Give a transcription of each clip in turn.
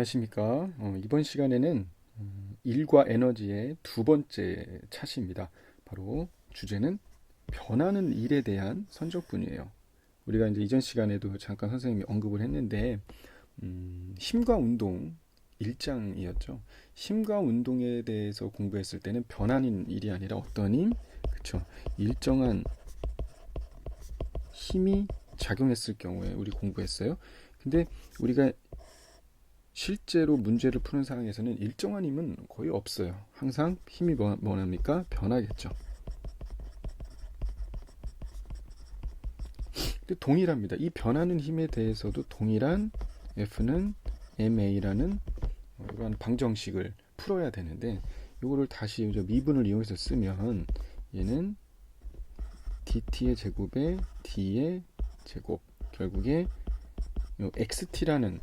안녕하십니까. 이번 시간에는 일과 에너지의 두 번째 차시입니다. 바로 주제는 변하는 일에 대한 선적분이에요. 우리가 이제 이전 시간에도 잠깐 선생님이 언급을 했는데, 힘과 운동 1장이었죠. 힘과 운동에 대해서 공부했을 때는 변하는 일이 아니라 어떤 힘? 그쵸. 일정한 힘이 작용했을 경우에 우리 공부했어요. 근데 우리가 실제로 문제를 푸는 상황에서는 일정한 힘은 거의 없어요. 항상 힘이 뭐랍니까? 변하겠죠. 근데 동일합니다. 이 변하는 힘에 대해서도 동일한 F는 ma라는 이런 방정식을 풀어야 되는데, 이거를 다시 미분을 이용해서 쓰면 얘는 dt의 제곱에 d의 제곱, 결국에 요 xt라는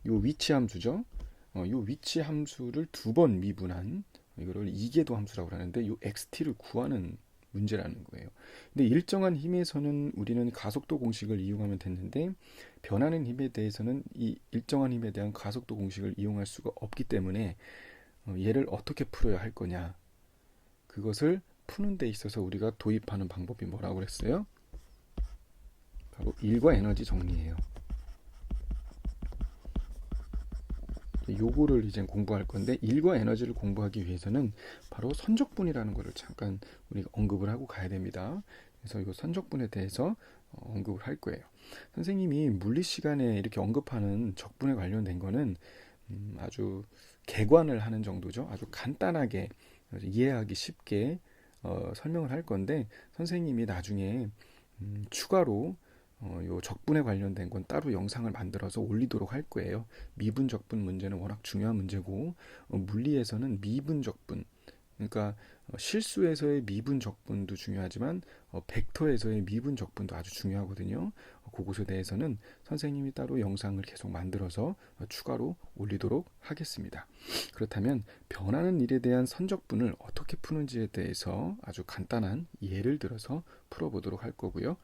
요 위치 함수죠. 요 위치 함수를 두 번 미분한 이거를 이계도 함수라고 하는데, 요 xt를 구하는 문제라는 거예요. 근데 일정한 힘에서는 우리는 가속도 공식을 이용하면 됐는데, 변하는 힘에 대해서는 이 일정한 힘에 대한 가속도 공식을 이용할 수가 없기 때문에 얘를 어떻게 풀어야 할 거냐, 그것을 푸는 데 있어서 우리가 도입하는 방법이 뭐라고 그랬어요? 바로 일과 에너지 정리예요. 요거를 이제 공부할 건데, 일과 에너지를 공부하기 위해서는 바로 선적분이라는 거를 잠깐 우리가 언급을 하고 가야 됩니다. 그래서 이 선적분에 대해서 언급을 할 거예요. 선생님이 물리 시간에 이렇게 언급하는 적분에 관련된 거는 아주 개관을 하는 정도죠. 아주 간단하게 이해하기 쉽게 설명을 할 건데, 선생님이 나중에 추가로 요 적분에 관련된 건 따로 영상을 만들어서 올리도록 할 거예요. 미분 적분 문제는 워낙 중요한 문제고, 물리에서는 미분 적분, 그러니까 실수에서의 미분 적분도 중요하지만 벡터에서의 미분 적분도 아주 중요하거든요. 그것에 대해서는 선생님이 따로 영상을 계속 만들어서 추가로 올리도록 하겠습니다. 그렇다면 변하는 일에 대한 선적분을 어떻게 푸는지에 대해서 아주 간단한 예를 들어서 풀어보도록 할 거고요.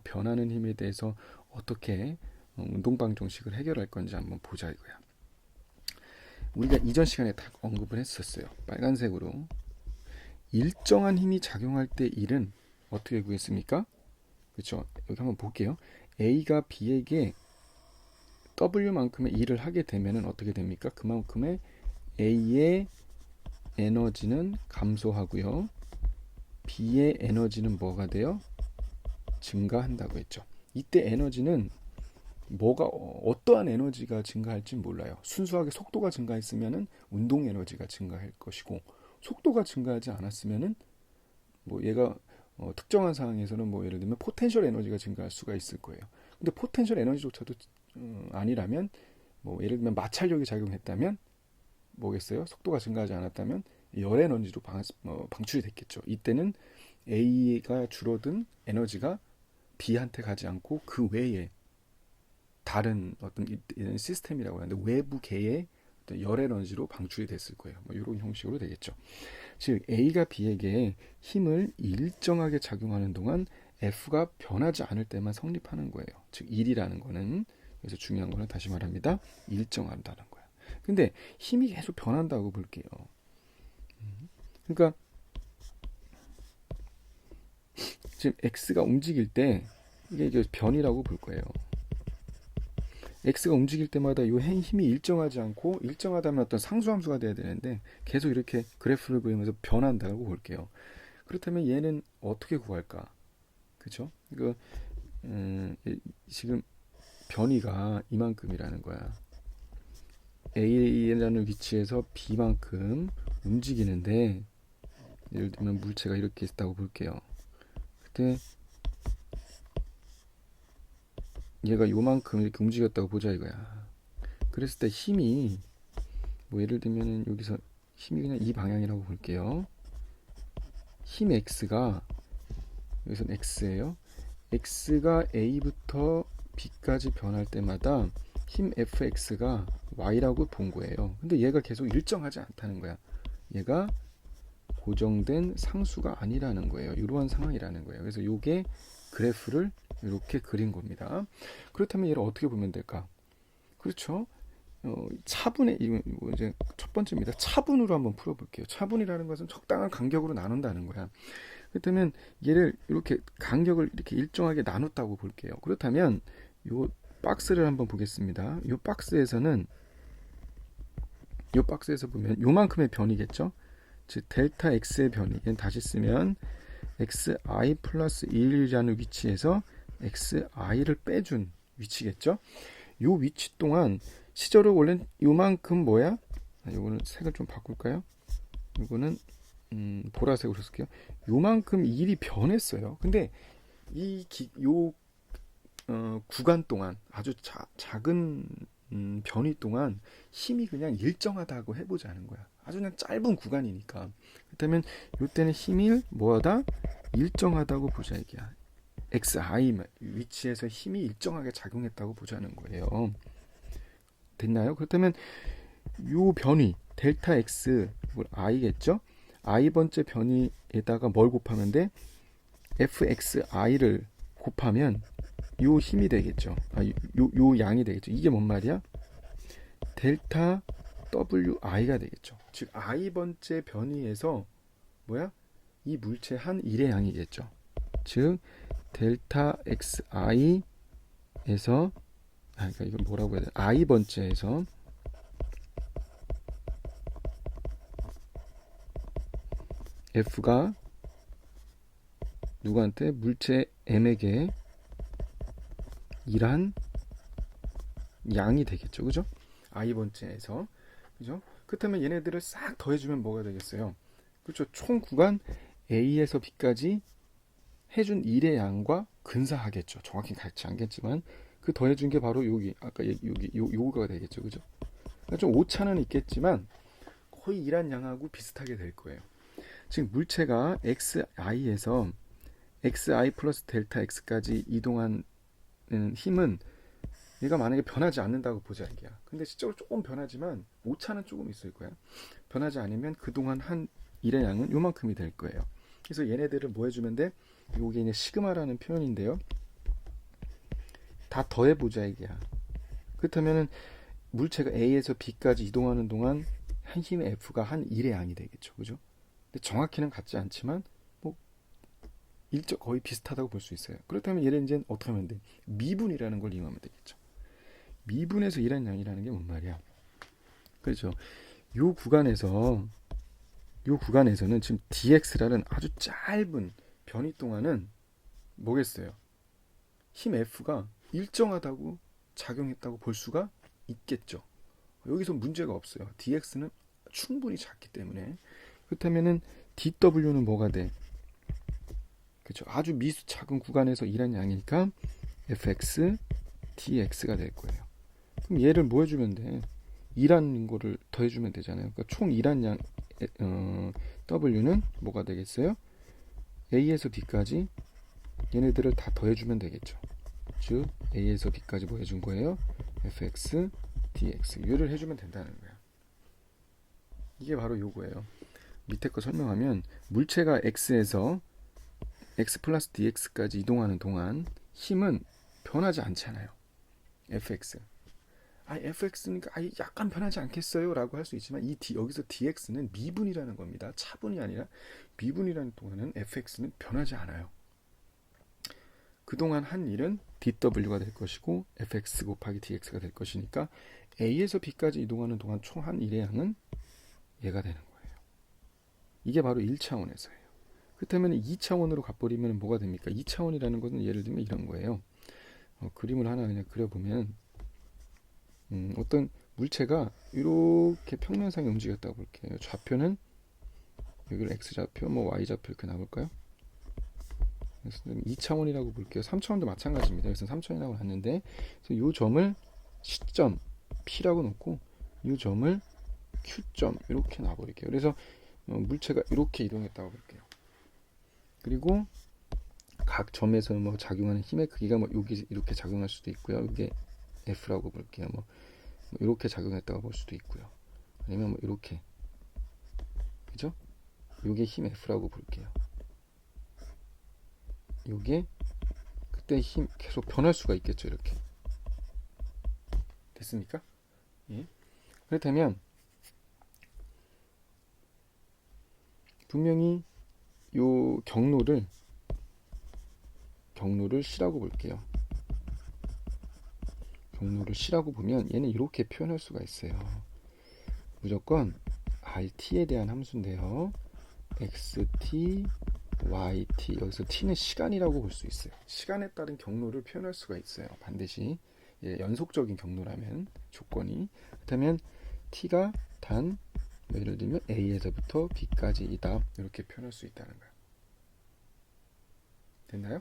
변하는 힘에 대해서 어떻게 운동방정식을 해결할 건지 한번 보자 이거야. 우리가 이전 시간에 딱 언급을 했었어요. 빨간색으로 일정한 힘이 작용할 때 일은 어떻게 구했습니까? 그렇죠. 여기 한번 볼게요. A가 B에게 W만큼의 일을 하게 되면 어떻게 됩니까? 그만큼의 A의 에너지는 감소하고요. B의 에너지는 뭐가 돼요? 증가한다고 했죠. 이때 에너지는 뭐가 어떠한 에너지가 증가할지 몰라요. 순수하게 속도가 증가했으면은 운동 에너지가 증가할 것이고, 속도가 증가하지 않았으면은 뭐 얘가 특정한 상황에서는 뭐 예를 들면 포텐셜 에너지가 증가할 수가 있을 거예요. 근데 포텐셜 에너지조차도 아니라면, 뭐 예를 들면 마찰력이 작용했다면 뭐겠어요? 속도가 증가하지 않았다면 열 에너지로 방출이 됐겠죠. 이때는 A가 줄어든 에너지가 B한테 가지 않고 그 외에 다른 어떤 시스템이라고 하는데 외부계의 어떤 열 에너지로 방출이 됐을 거예요. 뭐 이런 형식으로 되겠죠. 즉 A가 B에게 힘을 일정하게 작용하는 동안 F가 변하지 않을 때만 성립하는 거예요. 즉 일이라는 거는, 그래서 중요한 거는 다시 말합니다, 일정하다는 거야. 근데 힘이 계속 변한다고 볼게요. 그러니까 지금 X가 움직일 때 이게 변이라고 볼 거예요. X가 움직일 때마다 이 힘이 일정하지 않고, 일정하다면 어떤 상수함수가 돼야 되는데 계속 이렇게 그래프를 그리면서 변한다고 볼게요. 그렇다면 얘는 어떻게 구할까? 그쵸? 이거 지금 변이가 이만큼이라는 거야. A라는 위치에서 B만큼 움직이는데, 예를 들면 물체가 이렇게 있다고 볼게요. 그때 얘가 요만큼 이렇게 움직였다고 보자 이거야. 그랬을 때 힘이 뭐 예를 들면 여기서 힘이 그냥 이 방향이라고 볼게요. 힘 X가, 여기서는 X예요. X가 A부터 B까지 변할 때마다 힘 FX가 Y라고 본 거예요. 근데 얘가 계속 일정하지 않다는 거야. 얘가 고정된 상수가 아니라는 거예요. 이러한 상황이라는 거예요. 그래서 요게 그래프를 이렇게 그린 겁니다. 그렇다면 얘를 어떻게 보면 될까? 그렇죠. 차분의 이거 이제 첫 번째입니다. 차분으로 한번 풀어볼게요. 차분이라는 것은 적당한 간격으로 나눈다는 거야. 그렇다면 얘를 이렇게 간격을 이렇게 일정하게 나눴다고 볼게요. 그렇다면 요 박스를 한번 보겠습니다. 요 박스에서 보면 요만큼의 변이겠죠. 즉 델타 x의 변이. 얘는 다시 쓰면 xi 플러스 1이라는 위치에서 xi를 빼준 위치겠죠. 요 위치 동안 시절을 원래 요만큼 뭐야? 요거는 색을 좀 바꿀까요? 요거는 보라색으로 쓸게요. 요만큼 1이 변했어요. 근데 요 구간 동안 아주 작은 변이 동안 힘이 그냥 일정하다고 해보자는 거야. 아주 그냥 짧은 구간이니까. 그렇다면 이때는 힘이 뭐하다? 일정하다고 보자 이게야. xi 위치에서 힘이 일정하게 작용했다고 보자는 거예요. 됐나요? 그렇다면 요 변이 델타 x i겠죠? i 번째 변이에다가 뭘 곱하면 돼? fxi를 곱하면 요 힘이 되겠죠. 요 양이 되겠죠. 이게 뭔 말이야? 델타 wi가 되겠죠. 즉 i 번째 변이에서 뭐야? 이 물체 한 1의 양이겠죠. 즉 델타 xi에서 그러니까 이건 뭐라고 해야 돼? i 번째에서 f가 누구한테? 물체 m에게 일한 양이 되겠죠. 그죠? i 번째에서. 그죠? 그렇다면 얘네들을 싹 더해주면 뭐가 되겠어요? 그렇죠. 총 구간 a에서 b까지 해준 1의 양과 근사하겠죠. 정확히 같지 않겠지만 그 더해준 게 바로 여기 아까 여기 요거가 되겠죠. 그죠? 그러니까 좀 오차는 있겠지만 거의 일한 양하고 비슷하게 될 거예요. 지금 물체가 xi에서 xi 플러스 델타 x까지 이동한 힘은 얘가 만약에 변하지 않는다고 보자 이게야. 근데 실제로 조금 변하지만 오차는 조금 있을 거야. 변하지 않으면 그동안 한 일의 양은 요만큼이 될 거예요. 그래서 얘네들을 뭐 해주면 돼? 요게 이제 시그마라는 표현인데요. 다 더해보자 이게야. 그렇다면은 물체가 A에서 B까지 이동하는 동안 한 힘의 F가 한 1의 양이 되겠죠. 그죠? 근데 정확히는 같지 않지만 뭐 거의 비슷하다고 볼 수 있어요. 그렇다면 얘를 이제 어떻게 하면 돼? 미분이라는 걸 이용하면 되겠죠. 미분에서 일한 양이라는 게 뭔 말이야? 그렇죠. 요 구간에서는 지금 dx라는 아주 짧은 변이 동안은 뭐겠어요? 힘 F가 일정하다고 작용했다고 볼 수가 있겠죠. 여기서 문제가 없어요. dx는 충분히 작기 때문에. 그렇다면은 dw는 뭐가 돼? 그렇죠. 아주 미수 작은 구간에서 일한 양이니까 fx dx가 될 거예요. 그럼 얘를 뭐 해주면 돼? 일한 거를 더해주면 되잖아요. 그러니까 총 일한 양 w는 뭐가 되겠어요? a에서 b까지 얘네들을 다 더해주면 되겠죠. 즉 a에서 b까지 뭐 해준 거예요? fx dx 얘를 해주면 된다는 거야. 이게 바로 요거예요. 밑에 거 설명하면 물체가 x에서 x 플러스 dx까지 이동하는 동안 힘은 변하지 않잖아요. fx fx니까 약간 변하지 않겠어요? 라고 할 수 있지만 여기서 dx는 미분이라는 겁니다. 차분이 아니라 미분이라는 동안은 fx는 변하지 않아요. 그동안 한 일은 dw가 될 것이고 fx 곱하기 dx가 될 것이니까 a에서 b까지 이동하는 동안 총 한 일의 양은 얘가 되는 거예요. 이게 바로 1차원에서예요. 그렇다면 2차원으로 가버리면 뭐가 됩니까? 2차원이라는 것은 예를 들면 이런 거예요. 그림을 하나 그냥 그려보면 어떤 물체가 이렇게 평면상에 움직였다고 볼게요. 좌표는 여기를 x좌표, 뭐 y좌표 이렇게 나볼까요? 그래서 2차원이라고 볼게요. 3차원도 마찬가지입니다. 그래서 3차원이라고 놨는데 이 점을 시점 P라고 놓고 이 점을 Q점 이렇게 놔버릴게요. 그래서 물체가 이렇게 이동했다고 볼게요. 그리고 각 점에서 뭐 작용하는 힘의 크기가 뭐 여기 이렇게 작용할 수도 있고요. 이게 F라고 볼게요. 뭐 이렇게 작용했다고 볼 수도 있고요. 아니면 뭐 이렇게, 그죠? 이게 힘 F라고 볼게요. 이게 그때 힘 계속 변할 수가 있겠죠. 이렇게 됐습니까? 예? 그렇다면 분명히 요 경로를 C라고 볼게요. 경로를 C라고 보면 얘는 이렇게 표현할 수가 있어요. 무조건 RT에 대한 함수인데요. XT, YT, 여기서 T는 시간이라고 볼 수 있어요. 시간에 따른 경로를 표현할 수가 있어요. 반드시 연속적인 경로라면 조건이. 그렇다면 T가 단 예를 들면 A에서부터 B까지이다, 이렇게 표현할 수 있다는 거예요. 됐나요?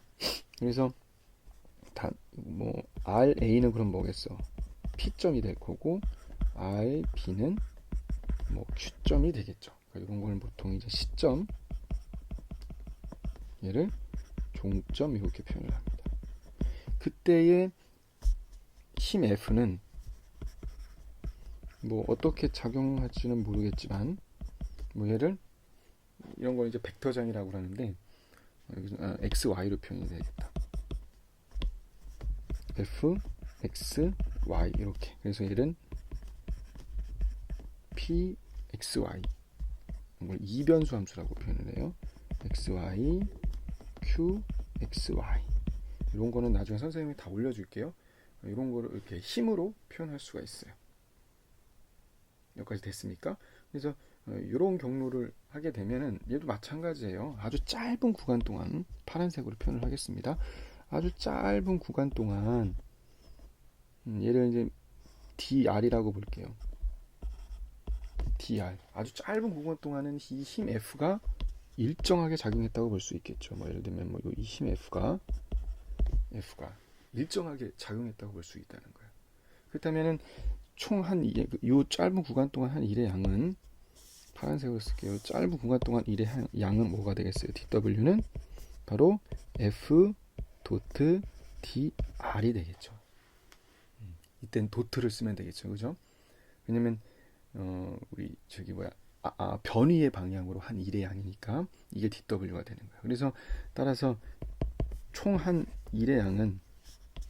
그래서 RA는 그럼 뭐겠어? P점이 될 거고 RB는 Q점이 되겠죠. 그러니까 이런 걸 보통 이제 시점, 얘를 종점 이렇게 표현을 합니다. 그때의 힘 F는 어떻게 작용할지는 모르겠지만 얘를 이런 걸 이제 벡터장이라고 하는데 X, Y로 표현이 되겠다. F, X, Y 이렇게. 그래서 얘는 P, X, Y 이변수 함수라고 표현을 해요. X, Y, Q, X, Y 이런 거는 나중에 선생님이 다 올려줄게요. 이런 거를 이렇게 힘으로 표현할 수가 있어요. 여기까지 됐습니까? 그래서 이런 경로를 하게 되면은 얘도 마찬가지예요. 아주 짧은 구간 동안 파란색으로 표현을 하겠습니다. 아주 짧은 구간 동안 얘를 이제 DR이라고 볼게요. DR. 아주 짧은 구간 동안은 이 힘 F가 일정하게 작용했다고 볼 수 있겠죠. 예를 들면 이 힘 F가 일정하게 작용했다고 볼 수 있다는 거예요. 그렇다면은 총 이 짧은 구간 동안 한 일의 양은 파란색으로 쓸게요. 짧은 구간 동안 일의 양은 뭐가 되겠어요? DW는 바로 F 도트 DR이 되겠죠. 이땐 도트를 쓰면 되겠죠, 그죠? 왜냐면 우리 변위의 방향으로 한 일의 양이니까 이게 DW가 되는 거예요. 그래서 따라서 총 한 일의 양은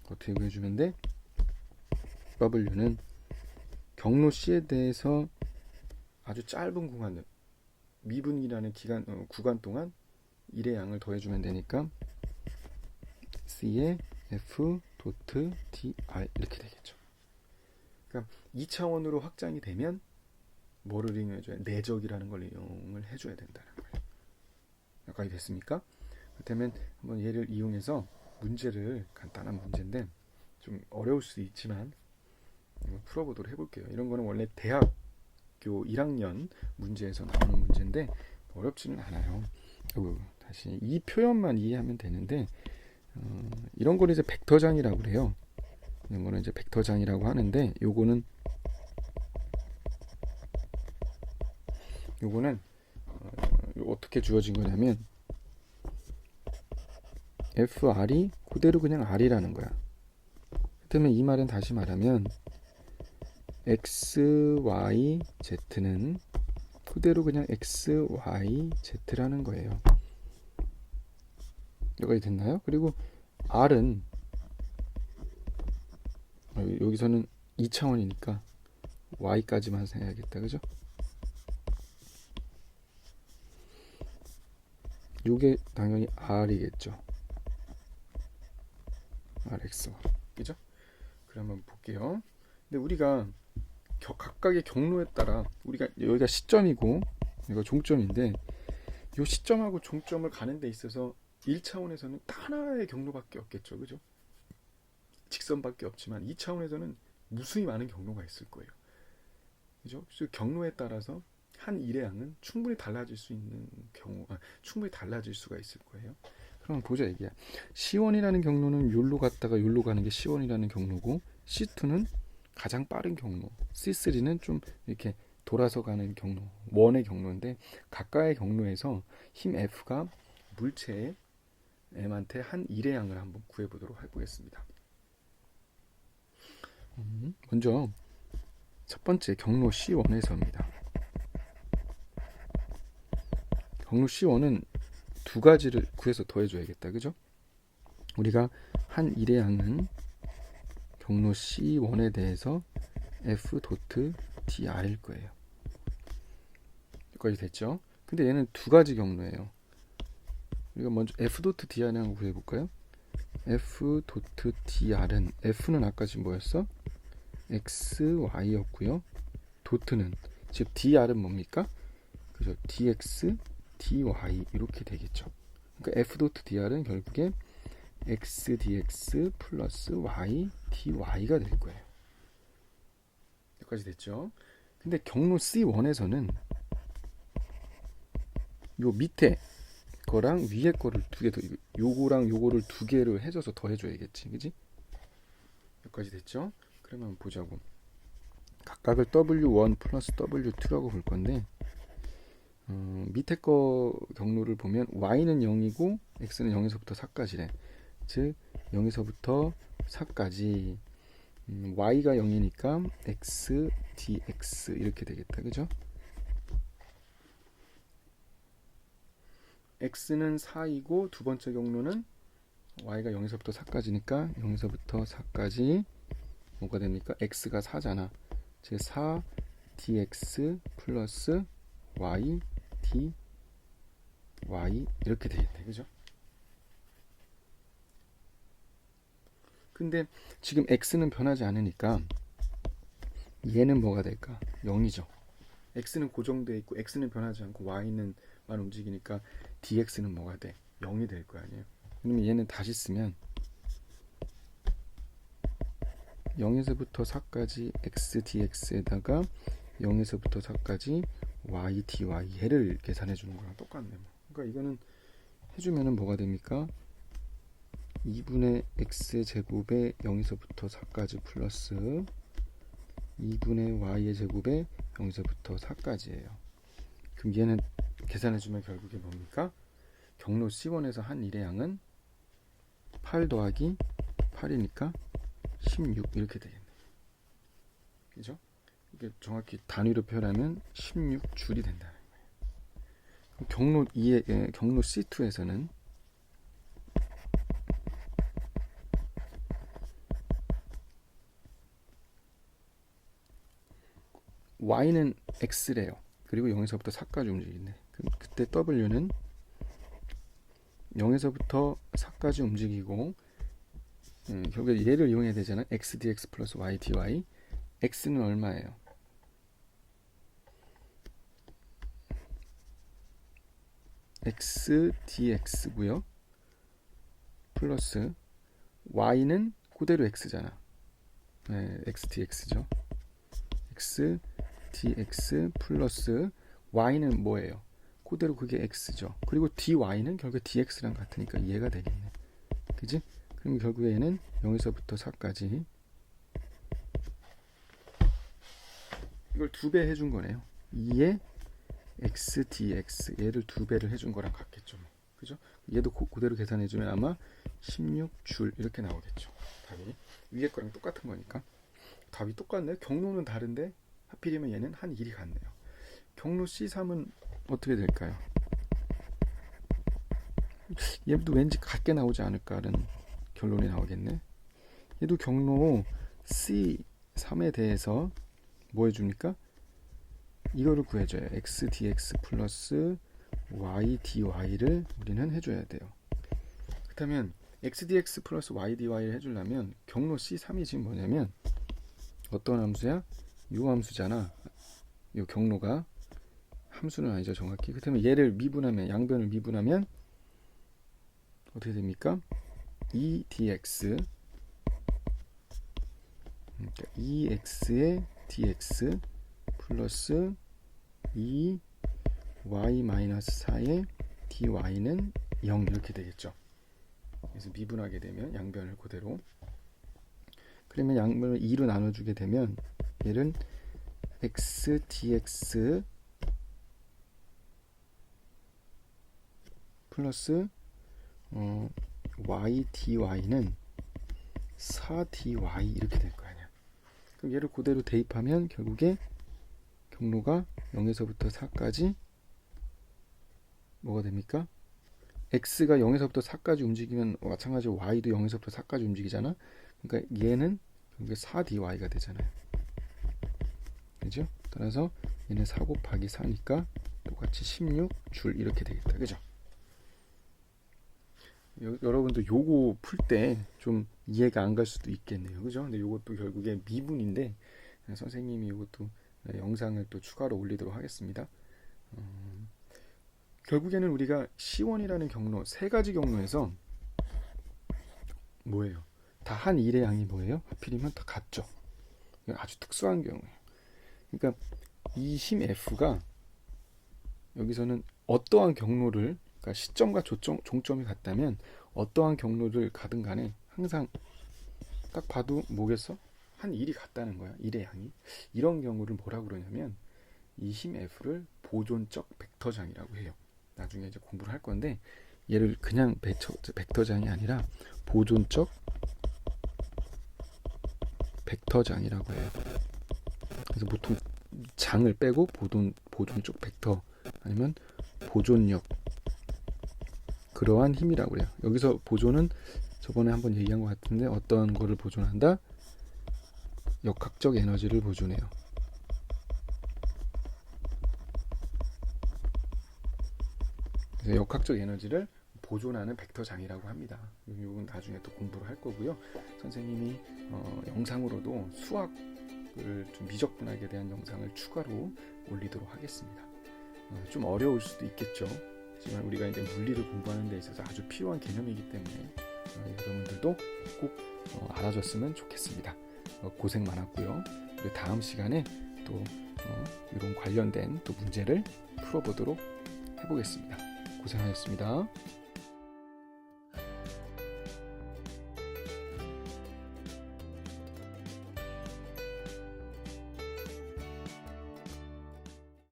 어떻게 구해주면 돼? W는 경로 C에 대해서 아주 짧은 구간, 미분이라는 구간 동안 일의 양을 더해주면 되니까 C에 F 도트 DR 이렇게 되겠죠. 그러니까 2차원으로 확장이 되면 뭐를 이용해줘야? 내적이라는 걸 이용을 해줘야 된다는 거예요. 여기까지 됐습니까? 그렇다면 한번 얘를 이용해서 문제를, 간단한 문제인데 좀 어려울 수도 있지만 풀어보도록 해볼게요. 이런 거는 원래 대학교 1학년 문제에서 나오는 문제인데 어렵지는 않아요. 다시 이 표현만 이해하면 되는데 이런 거는 이제 벡터장이라고 그래요. 이런 거는 이제 벡터장이라고 하는데 요거는 어떻게 주어진 거냐면 FR이 그대로 그냥 R이라는 거야. 그렇다면 이 말은 다시 말하면 X, Y, Z는 그대로 그냥 X, Y, Z라는 거예요. 여기까지 됐나요? 그리고 R은 여기서는 2차원이니까 Y까지만 생각하겠다, 그죠? 요게 당연히 R이겠죠. RX, 그죠? 그럼 한번 볼게요. 근데 우리가 각각의 경로에 따라 여기가 시점이고 이거 종점인데 이 시점하고 종점을 가는 데 있어서 1차원에서는 하나의 경로밖에 없겠죠, 그죠? 직선밖에 없지만 2차원에서는 무수히 많은 경로가 있을 거예요, 그죠? 그래서 경로에 따라서 한 일의 양은 충분히 달라질 수 있는 충분히 달라질 수가 있을 거예요. 그럼 보자 얘기야. C1이라는 경로는 여기로 갔다가 여기로 가는 게 C1이라는 경로고, C2는 가장 빠른 경로, C3는 좀 이렇게 돌아서 가는 경로, 원의 경로인데 각각의 경로에서 힘 F가 물체의 M한테 한 일의 양을 한번 구해보도록 해보겠습니다. 먼저 첫 번째 경로 C1에서입니다. 경로 C1은 두 가지를 구해서 더해줘야겠다, 그죠? 우리가 한 일의 양은 경로 C1에 대해서 f 도트 dr일 거예요. 여기까지 됐죠? 근데 얘는 두 가지 경로예요. 우리가 먼저 f 도트 dr을 한번 구해볼까요? f 도트 dr은 f는 아까 지금 뭐였어? x, y였고요. 도트는 즉 dr은 뭡니까? 그죠? dx, dy 이렇게 되겠죠. 그러니까 f 도트 dr은 결국에 x dx 플러스 y dy가 될 거예요. 여기까지 됐죠? 근데 경로 C1에서는 요 밑에 거랑 위에 거를 두 개 더, 요거랑 요거를 두 개를 해줘서 더 해줘야겠지, 그지? 여기까지 됐죠? 그러면 보자고. 각각을 W1 플러스 W2라고 볼 건데, 밑에 거 경로를 보면 y는 0이고 x는 0에서부터 4까지래. 즉 0에서부터 4까지 y가 0이니까 x dx 이렇게 되겠다, 그죠? x는 4이고 두 번째 경로는 y가 0에서부터 4까지니까 0에서부터 4까지 뭐가 됩니까? x가 4잖아. 즉 4 dx 플러스 y dy 이렇게 되겠네, 그죠? 근데 지금 x는 변하지 않으니까 얘는 뭐가 될까? 0이죠. x는 고정되어 있고 x는 변하지 않고 y는만 움직이니까 dx는 뭐가 돼? 0이 될 거 아니에요. 그러면 얘는 다시 쓰면 0에서부터 4까지 x dx에다가 0에서부터 4까지 y dy 얘를 계산해 주는 거랑 똑같네. 그러니까 이거는 해주면은 뭐가 됩니까? 2분의 x 제곱에 0에서부터 4까지 플러스 2분의 y의 제곱에 0에서부터 4까지예요. 그럼 얘는 계산해주면 결국에 뭡니까? 경로 C1에서 한 일의 양은 8 더하기 8이니까 16 이렇게 되겠네. 그죠? 이게 정확히 단위로 표현하면 16줄이 된다는 거예요. 경로 2의 경로 C2에서는 y는 x래요. 그리고 0에서부터 4까지 움직이네. 그때 w는 0에서부터 4까지 움직이고 결국에 얘를 이용해야 되잖아. x dx 플러스 y dy. x는 얼마예요? x dx고요. 플러스 y는 그대로 x잖아. 네, x dx죠. x dx 플러스 y는 뭐예요? 그대로 그게 x죠. 그리고 dy는 결국에 dx랑 같으니까 얘가 되겠네. 그지? 그럼 결국에 얘는 0에서부터 4까지 이걸 2배 해준 거네요. 2의 x dx 얘를 2배를 해준 거랑 같겠죠. 그죠? 얘도 그대로 계산해주면 아마 16줄 이렇게 나오겠죠. 답이 위에 거랑 똑같은 거니까. 답이 똑같네. 경로는 다른데 하필이면 얘는 한 일이 같네요. 경로 C3은 어떻게 될까요? 얘도 왠지 같게 나오지 않을까라는 결론이 나오겠네. 얘도 경로 C3에 대해서 뭐 해줍니까? 이거를 구해줘요. x dx 플러스 y dy를 우리는 해줘야 돼요. 그렇다면 x dx 플러스 y dy를 해주려면 경로 C3이 지금 뭐냐면 어떤 함수야? 요 함수잖아. 요 경로가 함수는 아니죠, 정확히. 그렇다면 얘를 미분하면, 양변을 미분하면 어떻게 됩니까? 2dx 그러니까 2x의 dx 플러스 2y-4의 dy는 0 이렇게 되겠죠. 그래서 미분하게 되면 양변을 그대로, 그러면 양변을 2로 나눠주게 되면 얘는 x dx 플러스 y dy는 4dy 이렇게 될 거 아니야. 그럼 얘를 그대로 대입하면 결국에 경로가 0에서부터 4까지 뭐가 됩니까? x가 0에서부터 4까지 움직이면 마찬가지로 y도 0에서부터 4까지 움직이잖아. 그러니까 얘는 결국에 4dy가 되잖아요. 그죠? 따라서 얘는 4 곱하기 4니까 똑같이 16줄 이렇게 되겠다. 그죠? 여러분도 요거 풀 때 좀 이해가 안 갈 수도 있겠네요. 그죠? 근데 요것도 결국에 미분인데 선생님이 이것도 영상을 또 추가로 올리도록 하겠습니다. 결국에는 우리가 C1이라는 경로, 세 가지 경로에서 뭐예요? 다 한 일의 양이 뭐예요? 하필이면 다 같죠. 아주 특수한 경우예요. 그러니까 이 힘 F가 여기서는 어떠한 경로를, 그러니까 시점과 종점이 같다면 어떠한 경로를 가든 간에 항상 딱 봐도 뭐겠어? 한 일이 같다는 거야. 일의 양이. 이런 경우를 뭐라고 그러냐면 이 힘 F를 보존적 벡터장이라고 해요. 나중에 이제 공부를 할 건데 얘를 그냥 벡터장이 아니라 보존적 벡터장이라고 해요. 그래서 보통 장을 빼고 보존적 벡터 아니면 보존력, 그러한 힘이라고 해요. 여기서 보존은 저번에 한번 얘기한 것 같은데 어떤 거를 보존한다? 역학적 에너지를 보존해요. 그래서 역학적 에너지를 보존하는 벡터장이라고 합니다. 이건 나중에 또 공부를 할 거고요. 선생님이 영상으로도 수학을 좀 미적분학에 대한 영상을 추가로 올리도록 하겠습니다. 좀 어려울 수도 있겠죠. 하지만 우리가 이제 물리를 공부하는 데 있어서 아주 필요한 개념이기 때문에 여러분들도 꼭 알아줬으면 좋겠습니다. 고생 많았고요. 우리 다음 시간에 또 이런 관련된 또 문제를 풀어보도록 해보겠습니다. 고생하셨습니다.